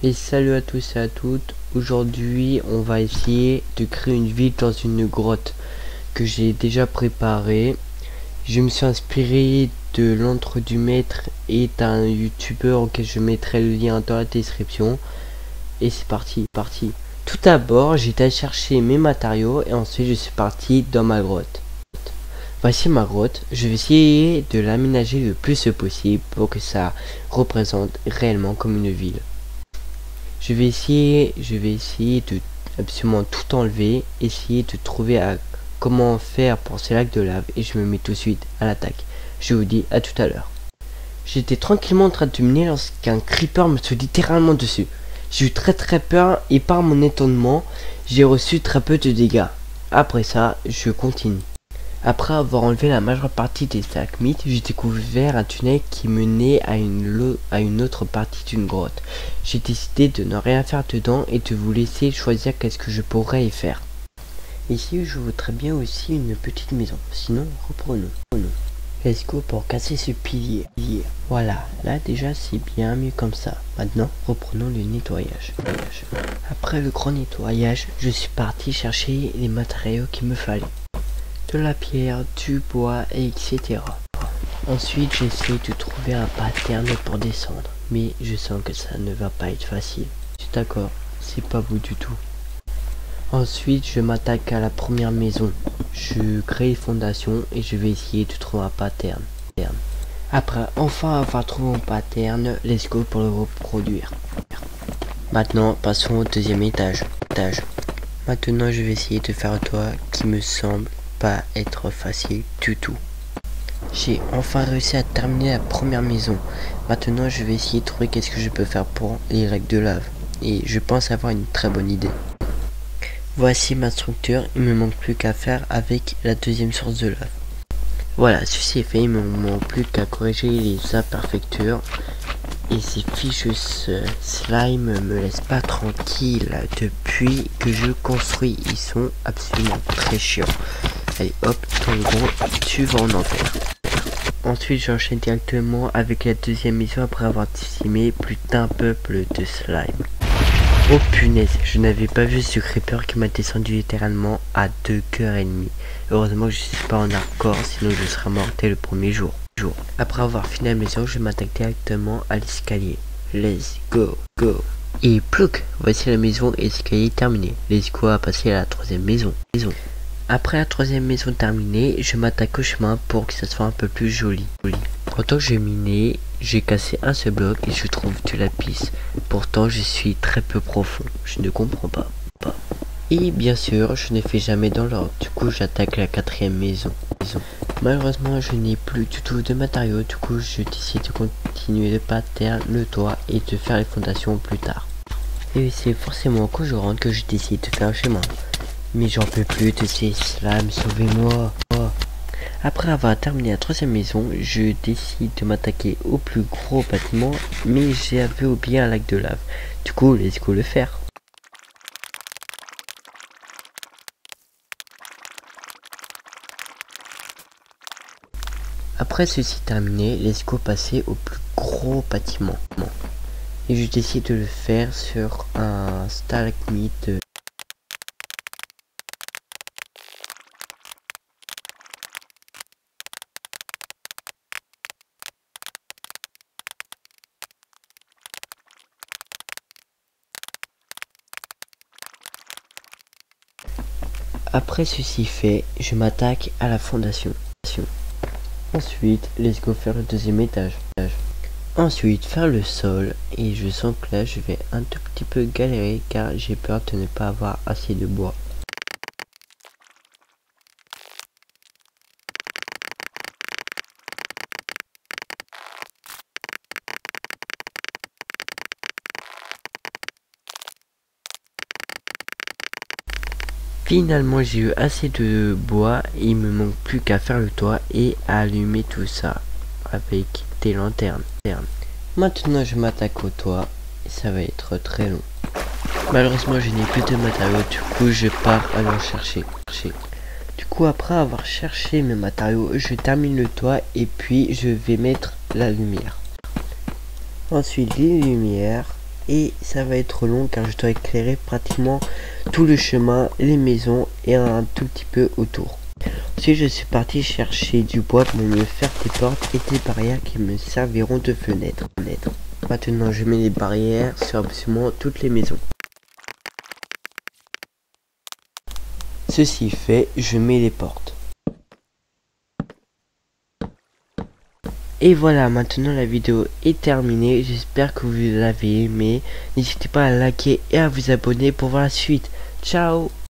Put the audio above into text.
Et salut à tous et à toutes. Aujourd'hui on va essayer de créer une ville dans une grotte que j'ai déjà préparée. Je me suis inspiré de l'Antre du Maître et d'un youtubeur auquel je mettrai le lien dans la description. Et c'est parti. Tout d'abord j'ai été chercher mes matériaux et ensuite je suis parti dans ma grotte. Voici ma grotte. Je vais essayer de l'aménager le plus possible pour que ça représente réellement comme une ville. Je vais essayer de absolument tout enlever, essayer de trouver comment faire pour ces lacs de lave et je me mets tout de suite à l'attaque. Je vous dis à tout à l'heure. J'étais tranquillement en train de miner lorsqu'un creeper me saute littéralement dessus. J'ai eu très peur et par mon étonnement, j'ai reçu très peu de dégâts. Après ça, je continue. Après avoir enlevé la majeure partie des stalagmites, j'ai découvert un tunnel qui menait à une autre partie d'une grotte. J'ai décidé de ne rien faire dedans et de vous laisser choisir qu'est-ce que je pourrais y faire. Ici, je voudrais bien aussi une petite maison. Sinon, reprenons. Let's go pour casser ce pilier. Voilà, là déjà c'est bien mieux comme ça. Maintenant, reprenons le nettoyage. Après le grand nettoyage, je suis parti chercher les matériaux qu'il me fallait. De la pierre, du bois, etc. Ensuite, j'essaie de trouver un pattern pour descendre, mais je sens que ça ne va pas être facile. Je suis d'accord, c'est pas beau du tout. Ensuite, je m'attaque à la première maison. Je crée les fondations et je vais essayer de trouver un pattern. Après enfin avoir trouvé un pattern, let's go pour le reproduire. Maintenant, passons au deuxième étage. Maintenant, je vais essayer de faire un toit qui me semble pas être facile du tout. J'ai enfin réussi à terminer la première maison. Maintenant je vais essayer de trouver qu'est-ce que je peux faire pour les lacs de lave. Et je pense avoir une très bonne idée. Voici ma structure, il me manque plus qu'à faire avec la deuxième source de lave. Voilà, ceci est fait, il me manque plus qu'à corriger les imperfectures. Et ces fichus slime me laissent pas tranquille depuis que je construis, ils sont absolument très chiants. Allez hop, dans le gros, tu vas en enfer. Ensuite j'enchaîne directement avec la deuxième mission après avoir décimé plus d'un peuple de slime. Oh punaise, je n'avais pas vu ce creeper qui m'a descendu littéralement à 2 cœurs et demi. Heureusement que je suis pas en hardcore, sinon je serais mort dès le premier jour. Après avoir fini la maison, je m'attaque directement à l'escalier. Let's go. Et plouc, voici la maison et l'escalier terminé. Let's go à passer à la troisième maison. Après la troisième maison terminée, je m'attaque au chemin pour que ça soit un peu plus joli. Pendant que j'ai miné, j'ai cassé un seul bloc et je trouve du lapis. Pourtant, je suis très peu profond. Je ne comprends pas. Et bien sûr, je ne fais jamais dans l'ordre. Du coup, j'attaque la quatrième maison. Malheureusement, je n'ai plus du tout de matériaux. Du coup, je décide de continuer le pattern, le toit et de faire les fondations plus tard. Et c'est forcément quand je rentre que je décide de faire le chemin. Mais j'en peux plus de ces slimes, sauvez-moi. Après avoir terminé la troisième maison, je décide de m'attaquer au plus gros bâtiment, mais j'avais oublié un lac de lave. Du coup, let's go le faire. Après ceci terminé, let's go passer au plus gros bâtiment. Et je décide de le faire sur un stalagmite. Après ceci fait, je m'attaque à la fondation. Ensuite, let's go faire le deuxième étage. Ensuite, faire le sol. Et je sens que là, je vais un tout petit peu galérer car j'ai peur de ne pas avoir assez de bois. Finalement j'ai eu assez de bois et il me manque plus qu'à faire le toit et à allumer tout ça avec des lanternes. Maintenant je m'attaque au toit et ça va être très long. Malheureusement je n'ai plus de matériaux, du coup je pars à en chercher. Du coup, après avoir cherché mes matériaux, je termine le toit et puis je vais mettre la lumière. Ensuite les lumières, et ça va être long car je dois éclairer pratiquement tout le chemin, les maisons et un tout petit peu autour. Ensuite je suis parti chercher du bois pour me faire des portes et des barrières qui me serviront de fenêtres. Maintenant je mets les barrières sur absolument toutes les maisons. Ceci fait, je mets les portes. Et voilà, maintenant la vidéo est terminée, j'espère que vous l'avez aimé. N'hésitez pas à liker et à vous abonner pour voir la suite. Ciao!